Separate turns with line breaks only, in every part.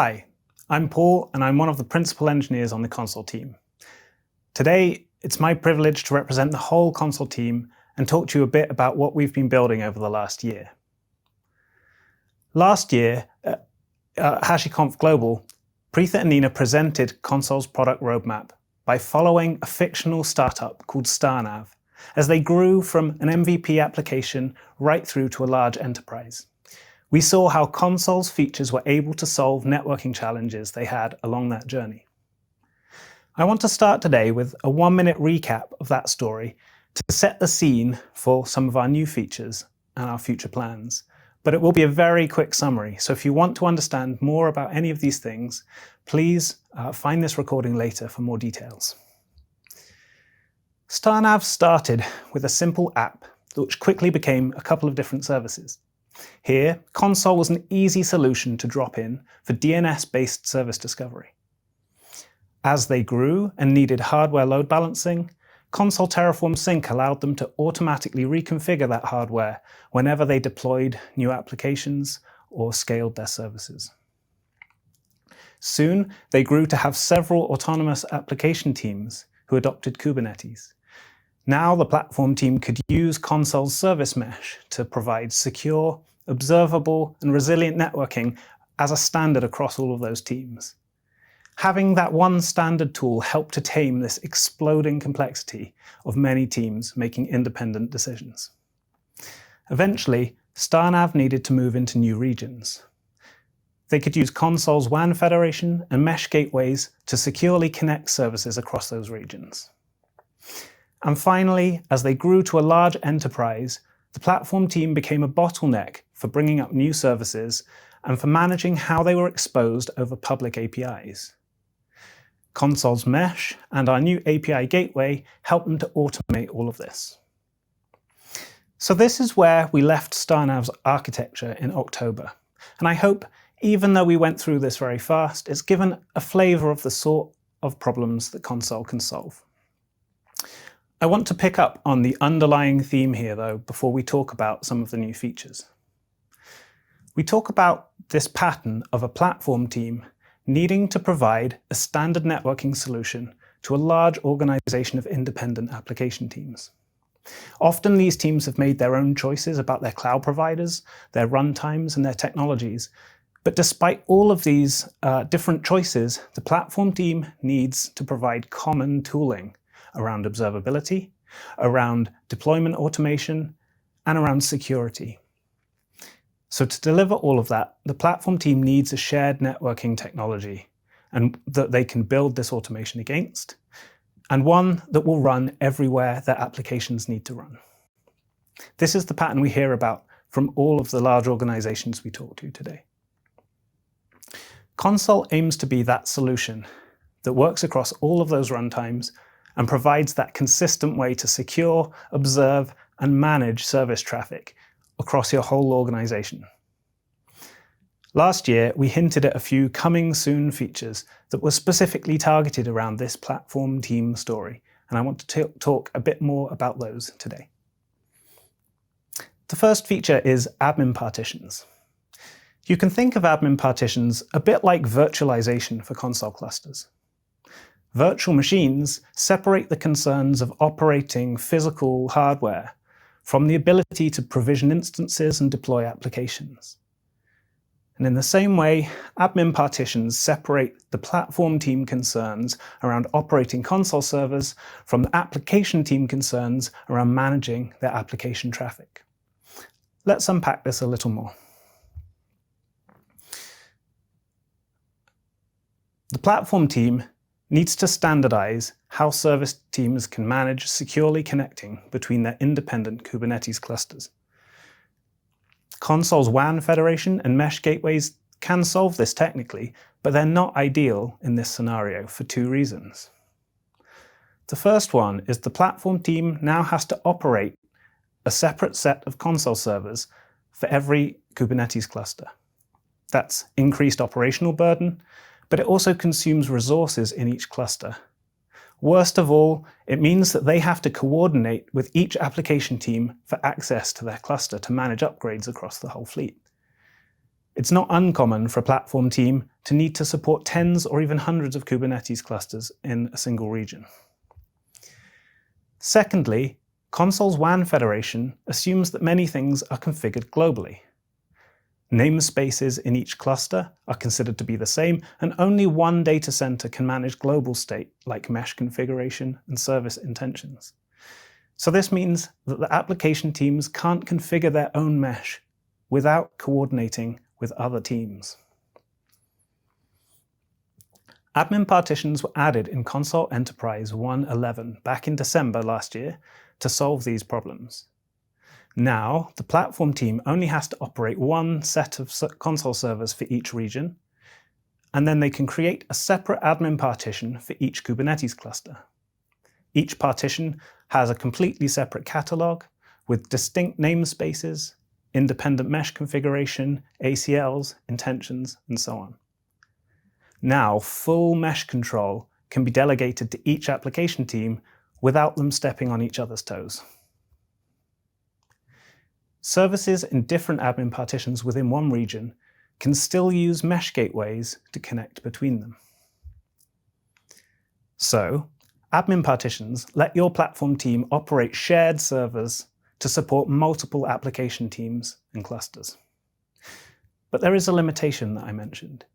Hi, I'm Paul and I'm one of the principal engineers on the Consul team. Today, it's my privilege to represent the whole Consul team and talk to you a bit about what we've been building over the last year. Last year, at HashiCorp Global, Preetha and Nina presented Consul's product roadmap by following a fictional startup called StarNav as they grew from an MVP application right through to a large enterprise. We saw how Consul's features were able to solve networking challenges they had along that journey. I want to start today with a 1-minute recap of that story to set the scene for some of our new features and our future plans. But it will be a very quick summary, so if you want to understand more about any of these things, please find this recording later for more details. StarNav started with a simple app, which quickly became a couple of different services. Here, Consul was an easy solution to drop in for DNS-based service discovery. As they grew and needed hardware load balancing, Consul Terraform Sync allowed them to automatically reconfigure that hardware whenever they deployed new applications or scaled their services. Soon, they grew to have several autonomous application teams who adopted Kubernetes. Now the platform team could use Consul's service mesh to provide secure, observable, and resilient networking as a standard across all of those teams. Having that one standard tool helped to tame this exploding complexity of many teams making independent decisions. Eventually, StarNav needed to move into new regions. They could use Consul's WAN federation and mesh gateways to securely connect services across those regions. And finally, as they grew to a large enterprise, the platform team became a bottleneck for bringing up new services and for managing how they were exposed over public APIs. Consul's mesh and our new API gateway help them to automate all of this. So this is where we left StarNav's architecture in October. And I hope, even though we went through this very fast, it's given a flavor of the sort of problems that Consul can solve. I want to pick up on the underlying theme here, though, before we talk about some of the new features. We talk about this pattern of a platform team needing to provide a standard networking solution to a large organization of independent application teams. Often these teams have made their own choices about their cloud providers, their runtimes, and their technologies. But despite all of these different choices, the platform team needs to provide common tooling around observability, around deployment automation, and around security. So to deliver all of that, the platform team needs a shared networking technology and that they can build this automation against, and one that will run everywhere their applications need to run. This is the pattern we hear about from all of the large organizations we talk to today. Consul aims to be that solution that works across all of those runtimes and provides that consistent way to secure, observe, and manage service traffic across your whole organization. Last year, we hinted at a few coming soon features that were specifically targeted around this platform team story, and I want to talk a bit more about those today. The first feature is admin partitions. You can think of admin partitions a bit like virtualization for Consul clusters. Virtual machines separate the concerns of operating physical hardware from the ability to provision instances and deploy applications. And in the same way, admin partitions separate the platform team concerns around operating Consul servers from the application team concerns around managing their application traffic. Let's unpack this a little more. The platform team needs to standardize how service teams can manage securely connecting between their independent Kubernetes clusters. Consul's WAN federation and mesh gateways can solve this technically, but they're not ideal in this scenario for two reasons. The first one is the platform team now has to operate a separate set of Consul servers for every Kubernetes cluster. That's increased operational burden, but it also consumes resources in each cluster. Worst of all, it means that they have to coordinate with each application team for access to their cluster to manage upgrades across the whole fleet. It's not uncommon for a platform team to need to support tens or even hundreds of Kubernetes clusters in a single region. Secondly, Consul's WAN federation assumes that many things are configured globally. Namespaces in each cluster are considered to be the same, and only one data center can manage global state like mesh configuration and service intentions. So this means that the application teams can't configure their own mesh without coordinating with other teams. Admin partitions were added in Consul Enterprise 1.11 back in December last year to solve these problems. Now, the platform team only has to operate one set of Consul servers for each region, and then they can create a separate admin partition for each Kubernetes cluster. Each partition has a completely separate catalog with distinct namespaces, independent mesh configuration, ACLs, intentions, and so on. Now, full mesh control can be delegated to each application team without them stepping on each other's toes. Services in different admin partitions within one region can still use mesh gateways to connect between them. So, admin partitions let your platform team operate shared servers to support multiple application teams and clusters. But there is a limitation that I mentioned.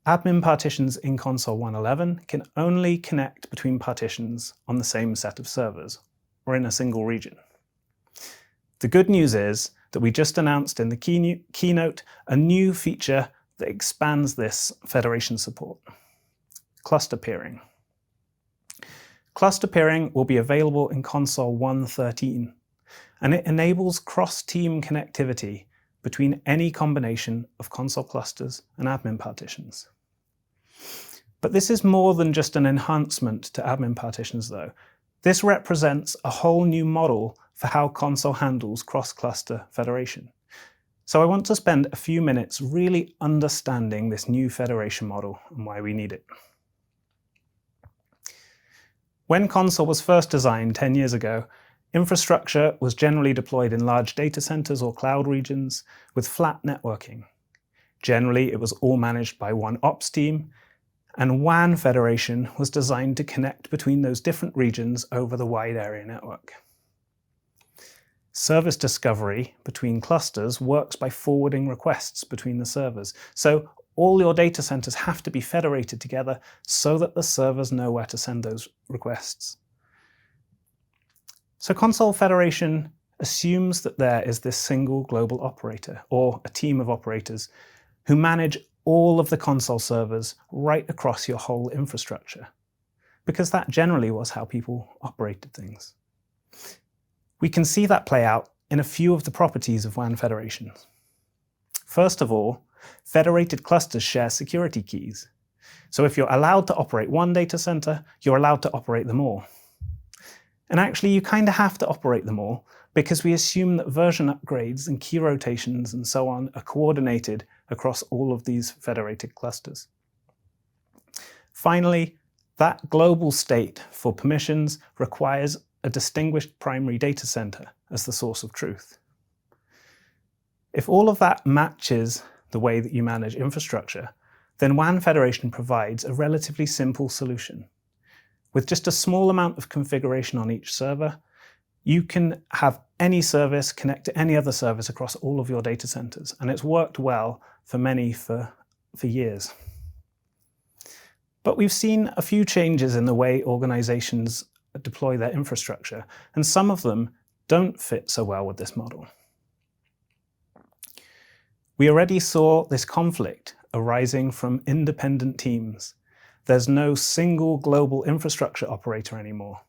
Admin partitions in Consul 1.11 can only connect between partitions on the same set of servers, or in a single region. The good news is that we just announced in the keynote a new feature that expands this federation support: cluster peering. Cluster peering will be available in Consul 1.13, and it enables cross-team connectivity between any combination of Consul clusters and admin partitions. But this is more than just an enhancement to admin partitions, though. This represents a whole new model for how Consul handles cross-cluster federation. So I want to spend a few minutes really understanding this new federation model and why we need it. When Consul was first designed 10 years ago, infrastructure was generally deployed in large data centers or cloud regions with flat networking. Generally, it was all managed by one ops team, and WAN federation was designed to connect between those different regions over the wide area network. Service discovery between clusters works by forwarding requests between the servers. So all your data centers have to be federated together so that the servers know where to send those requests. So Consul federation assumes that there is this single global operator, or a team of operators, who manage all of the Consul servers right across your whole infrastructure, because that generally was how people operated things. We can see that play out in a few of the properties of WAN federations. First of all, federated clusters share security keys. So if you're allowed to operate one data center, you're allowed to operate them all. And actually, you kind of have to operate them all because we assume that version upgrades and key rotations and so on are coordinated across all of these federated clusters. Finally, that global state for permissions requires a distinguished primary data center as the source of truth. If all of that matches the way that you manage infrastructure, then WAN federation provides a relatively simple solution. With just a small amount of configuration on each server, you can have any service connect to any other service across all of your data centers, and it's worked well for many for years. But we've seen a few changes in the way organizations deploy their infrastructure, and some of them don't fit so well with this model. We already saw this conflict arising from independent teams. There's no single global infrastructure operator anymore.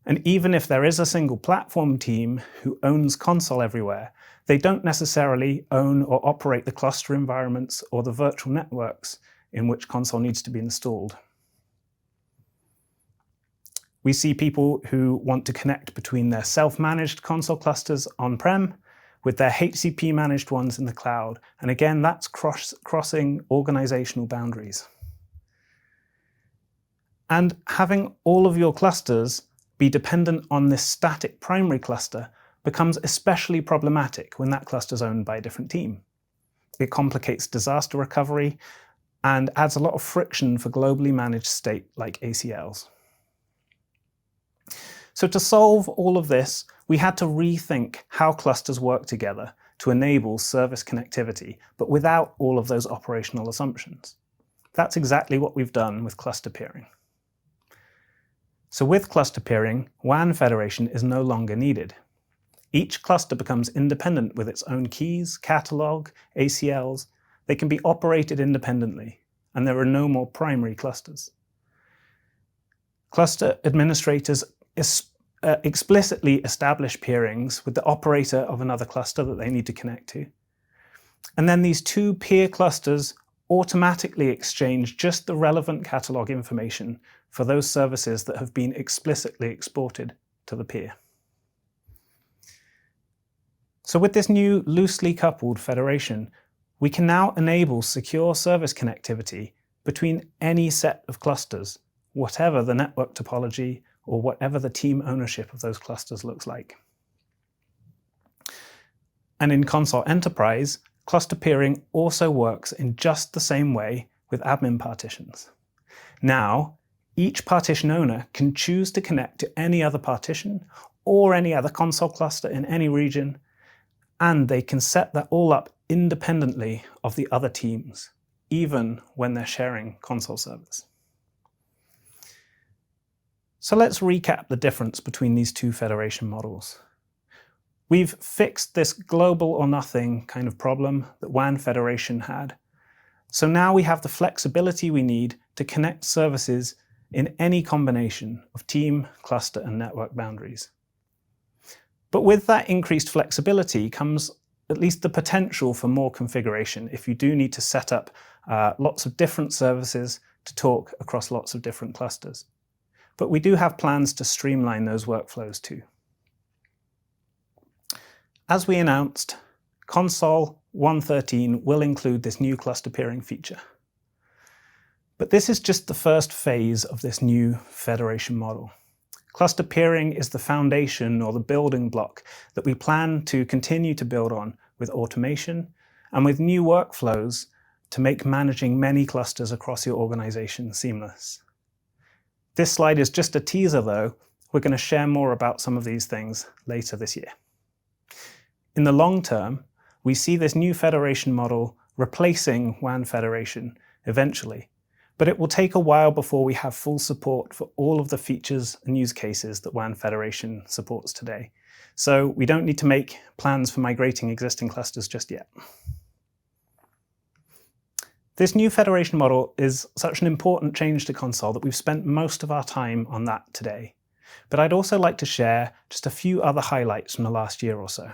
And even if there is a single platform team who owns Consul everywhere, they don't necessarily own or operate the cluster environments or the virtual networks in which Consul needs to be installed. We see people who want to connect between their self-managed Consul clusters on-prem with their HCP-managed ones in the cloud. And again, that's crossing organizational boundaries. And having all of your clusters be dependent on this static primary cluster becomes especially problematic when that cluster is owned by a different team. it complicates disaster recovery, and adds a lot of friction for globally managed state like ACLs. So to solve all of this, we had to rethink how clusters work together to enable service connectivity, but without all of those operational assumptions. That's exactly what we've done with cluster peering. So with cluster peering, WAN federation is no longer needed. Each cluster becomes independent with its own keys, catalog, ACLs. They can be operated independently, and there are no more primary clusters. Cluster administrators explicitly establish peerings with the operator of another cluster that they need to connect to. And then these two peer clusters automatically exchange just the relevant catalog information for those services that have been explicitly exported to the peer. So with this new loosely coupled federation, we can now enable secure service connectivity between any set of clusters, whatever the network topology or whatever the team ownership of those clusters looks like. And in Consul Enterprise, cluster peering also works in just the same way with admin partitions. Now, each partition owner can choose to connect to any other partition or any other Consul cluster in any region, and they can set that all up independently of the other teams, even when they're sharing Consul servers. So let's recap the difference between these two federation models. We've fixed this global or nothing kind of problem that WAN federation had. So now we have the flexibility we need to connect services in any combination of team, cluster, and network boundaries. But with that increased flexibility comes at least the potential for more configuration if you do need to set up lots of different services to talk across lots of different clusters. But we do have plans to streamline those workflows too. As we announced, Consul 1.13 will include this new cluster peering feature. But this is just the first phase of this new federation model. Cluster peering is the foundation or the building block that we plan to continue to build on with automation and with new workflows to make managing many clusters across your organization seamless. This slide is just a teaser though. We're going to share more about some of these things later this year. In the long term, we see this new federation model replacing WAN federation eventually, but it will take a while before we have full support for all of the features and use cases that WAN federation supports today. So we don't need to make plans for migrating existing clusters just yet. This new federation model is such an important change to Consul that we've spent most of our time on that today. But I'd also like to share just a few other highlights from the last year or so.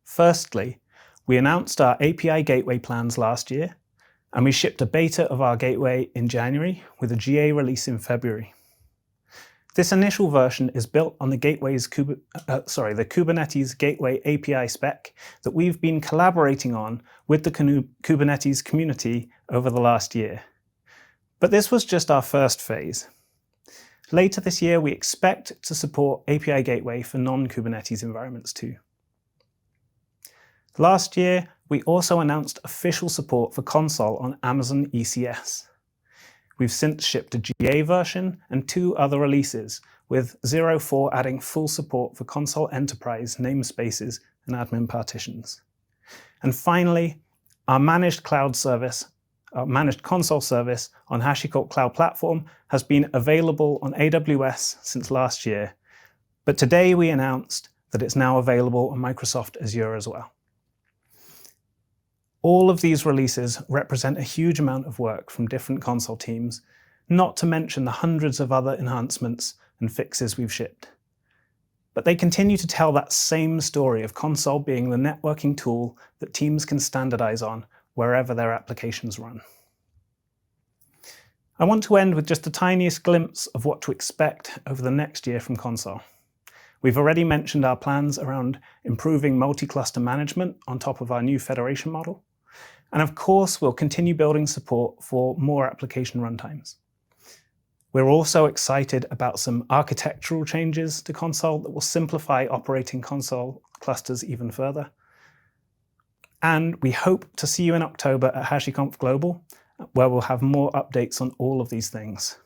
Firstly, we announced our API gateway plans last year, and we shipped a beta of our gateway in January with a GA release in February. This initial version is built on the Kubernetes Gateway API spec that we've been collaborating on with the Kubernetes community over the last year. But this was just our first phase. Later this year, we expect to support API Gateway for non-Kubernetes environments too. Last year, we also announced official support for Consul on Amazon ECS. We've since shipped a GA version and 2 other releases, with 0.4 adding full support for Consul Enterprise namespaces and admin partitions. And finally, our managed Consul service on HashiCorp Cloud Platform has been available on AWS since last year, but today we announced that it's now available on Microsoft Azure as well. All of these releases represent a huge amount of work from different Consul teams, not to mention the hundreds of other enhancements and fixes we've shipped. But they continue to tell that same story of Consul being the networking tool that teams can standardize on wherever their applications run. I want to end with just the tiniest glimpse of what to expect over the next year from Consul. We've already mentioned our plans around improving multi-cluster management on top of our new federation model. And of course, we'll continue building support for more application runtimes. We're also excited about some architectural changes to Consul that will simplify operating Consul clusters even further. And we hope to see you in October at HashiCorp Global, where we'll have more updates on all of these things.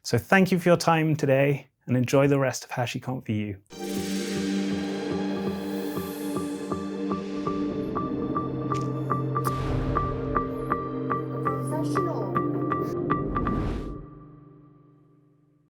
So thank you for your time today, and enjoy the rest of HashiCorp VU.